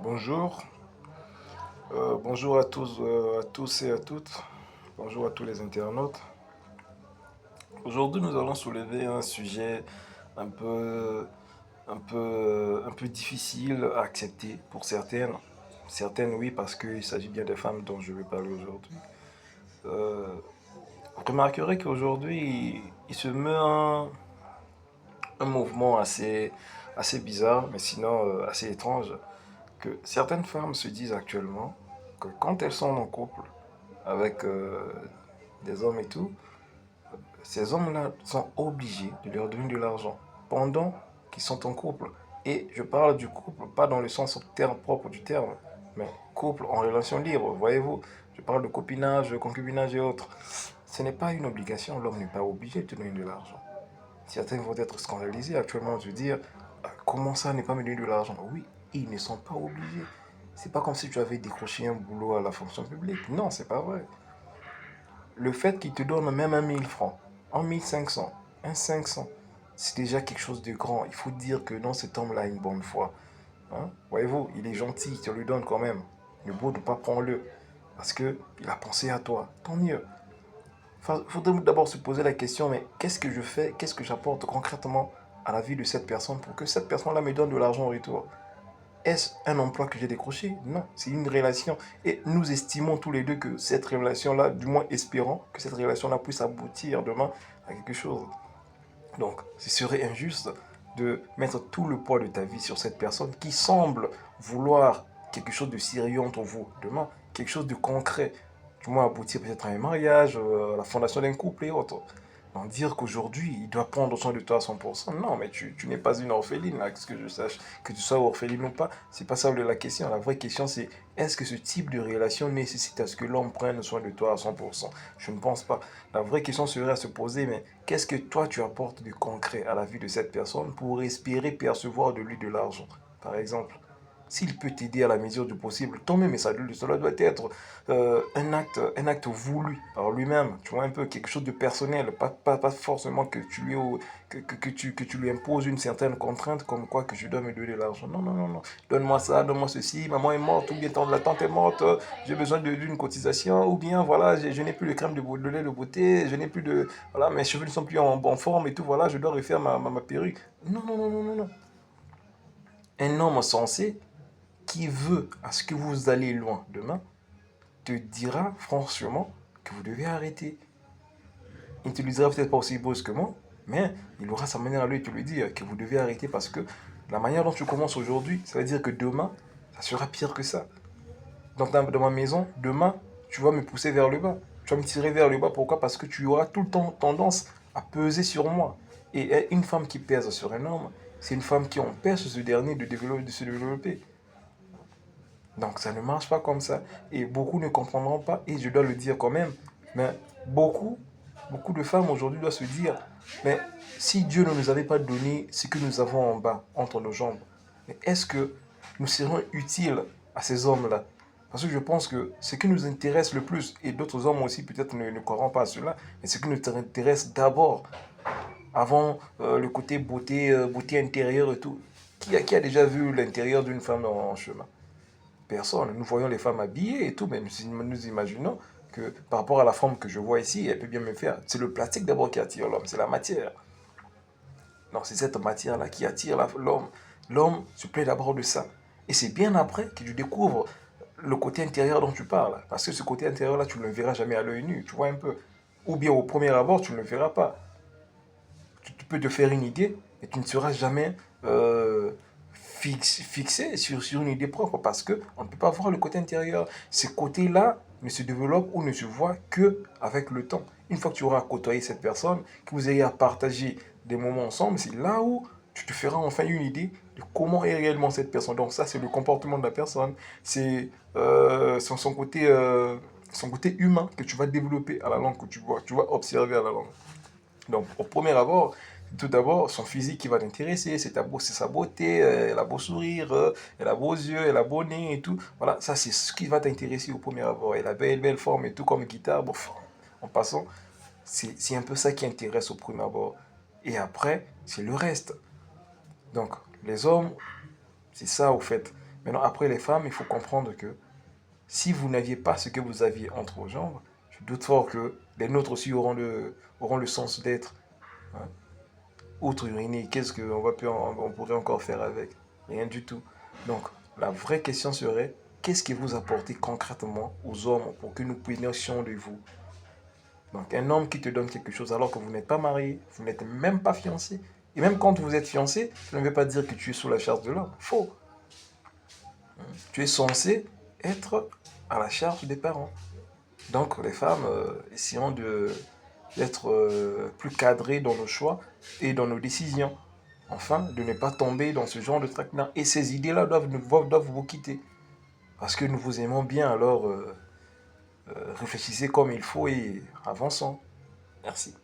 Bonjour. Bonjour à tous et à toutes. Bonjour à tous les internautes. Aujourd'hui, nous allons soulever un sujet un peu, un peu difficile à accepter pour certaines. Certaines, oui, parce qu'il s'agit bien des femmes dont je vais parler aujourd'hui. Euh, vous remarquerez qu'aujourd'hui, il se meut un mouvement assez bizarre, mais sinon assez étrange, que certaines femmes se disent actuellement que quand elles sont en couple avec des hommes et tout, ces hommes-là sont obligés de leur donner de l'argent pendant qu'ils sont en couple. Et je parle du couple, pas dans le sens propre du terme, mais couple en relation libre, voyez-vous. Je parle de copinage, de concubinage et autres. Ce n'est pas une obligation, l'homme n'est pas obligé de te donner de l'argent. Certains vont être scandalisés actuellement de dire comment ça ne pas me donner de l'argent. Oui, ils ne sont pas obligés. C'est pas comme si tu avais décroché un boulot à la fonction publique. Non, c'est pas vrai. Le fait qu'il te donne même un 1000 francs, un 1500, un 500, c'est déjà quelque chose de grand. Il faut dire que non, cet homme-là a une bonne foi. Hein? Voyez-vous, il est gentil, tu lui donnes quand même. Le beau de pas prendre-le. Parce qu'il a pensé à toi. Tant mieux. Il faudrait d'abord se poser la question, mais qu'est-ce que je fais, qu'est-ce que j'apporte concrètement à la vie de cette personne pour que cette personne-là me donne de l'argent en retour? Est-ce un emploi que j'ai décroché? Non, c'est une relation. Et nous estimons tous les deux que cette relation-là, du moins espérons que cette relation-là puisse aboutir demain à quelque chose. Donc, ce serait injuste de mettre tout le poids de ta vie sur cette personne qui semble vouloir quelque chose de sérieux entre vous demain, quelque chose de concret, du moins aboutir peut-être à un mariage, à la fondation d'un couple et autres. Donc dire qu'aujourd'hui, il doit prendre soin de toi à 100%, non, mais tu n'es pas une orpheline, là, que je sache, que tu sois orpheline ou pas, c'est pas ça la question. La vraie question, c'est est-ce que ce type de relation nécessite à ce que l'homme prenne soin de toi à 100%? Je ne pense pas. La vraie question serait à se poser, mais qu'est-ce que toi tu apportes de concret à la vie de cette personne pour espérer percevoir de lui de l'argent, par exemple? S'il peut t'aider à la mesure du possible, tant mieux, mais cela doit être un acte voulu par lui-même, tu vois, un peu quelque chose de personnel, pas forcément que que tu lui imposes une certaine contrainte comme quoi que je dois me donner de l'argent. Non, non, non, non. Donne-moi ça, donne-moi ceci, maman est morte, ou bien la tante est morte, j'ai besoin d'une cotisation, ou bien voilà, je n'ai plus de crème de lait de beauté, je n'ai plus de. Voilà, mes cheveux ne sont plus en bonne forme et tout, voilà, je dois refaire ma perruque. Non, non, non, non, non, non. Un homme sensé qui veut à ce que vous allez loin demain te dira franchement que vous devez arrêter. Il ne te le dira peut-être pas aussi brusquement, mais il aura sa manière à lui de te le dire que vous devez arrêter parce que la manière dont tu commences aujourd'hui, ça veut dire que demain, ça sera pire que ça. Donc dans ma maison, demain, tu vas me pousser vers le bas. Tu vas me tirer vers le bas. Pourquoi? Parce que tu auras tout le temps tendance à peser sur moi. Et une femme qui pèse sur un homme, c'est une femme qui empêche ce dernier de se développer. Donc ça ne marche pas comme ça. Et beaucoup ne comprendront pas, et je dois le dire quand même, mais beaucoup, beaucoup de femmes aujourd'hui doivent se dire, mais si Dieu ne nous avait pas donné ce que nous avons en bas, entre nos jambes, est-ce que nous serions utiles à ces hommes-là? Parce que je pense que ce qui nous intéresse le plus, et d'autres hommes aussi peut-être ne croiront pas à cela, mais ce qui nous intéresse d'abord, avant le côté beauté, beauté intérieure et tout, qui a déjà vu l'intérieur d'une femme en chemin? Personne. Nous voyons les femmes habillées et tout, mais nous imaginons que par rapport à la forme que je vois ici, elle peut bien me faire. C'est le plastique d'abord qui attire l'homme, c'est la matière. Non, c'est cette matière-là qui attire l'homme. L'homme se plaît d'abord de ça. Et c'est bien après que tu découvres le côté intérieur dont tu parles. Parce que ce côté intérieur-là, tu ne le verras jamais à l'œil nu, tu vois un peu. Ou bien au premier abord, tu ne le verras pas. Tu peux te faire une idée, mais tu ne seras jamais fixé sur une idée propre parce qu'on ne peut pas voir le côté intérieur. Ces côtés-là ne se développent ou ne se voient que avec le temps. Une fois que tu auras côtoyé cette personne, que vous ayez à partager des moments ensemble, c'est là où tu te feras enfin une idée de comment est réellement cette personne. Donc ça, c'est le comportement de la personne, c'est son côté humain que tu vas développer à la langue que tu vas observer à la langue. Donc, au premier abord, tout d'abord, son physique qui va t'intéresser, c'est sa beauté, elle a beau sourire, elle a beaux yeux, elle a beau nez et tout. Voilà, ça c'est ce qui va t'intéresser au premier abord. Elle a belle forme et tout comme guitare. Bon, en passant, c'est un peu ça qui intéresse au premier abord. Et après, c'est le reste. Donc, les hommes, c'est ça au fait. Maintenant, après les femmes, il faut comprendre que si vous n'aviez pas ce que vous aviez entre vos jambes, je doute fort que les nôtres aussi auront le sens d'être. Hein. Outre uriner, qu'est-ce on pourrait encore faire avec? Rien du tout. Donc, la vraie question serait, qu'est-ce que vous apportez concrètement aux hommes pour que nous puissions de vous? Donc, un homme qui te donne quelque chose alors que vous n'êtes pas marié, vous n'êtes même pas fiancé, et même quand vous êtes fiancé, ça ne veut pas dire que tu es sous la charge de l'homme. Faux. Tu es censé être à la charge des parents. Donc, les femmes, essayons d'être plus cadrées dans nos choix et dans nos décisions. Enfin, de ne pas tomber dans ce genre de traquenard. Et ces idées-là doivent vous quitter. Parce que nous vous aimons bien, alors réfléchissez comme il faut et avançons. Merci.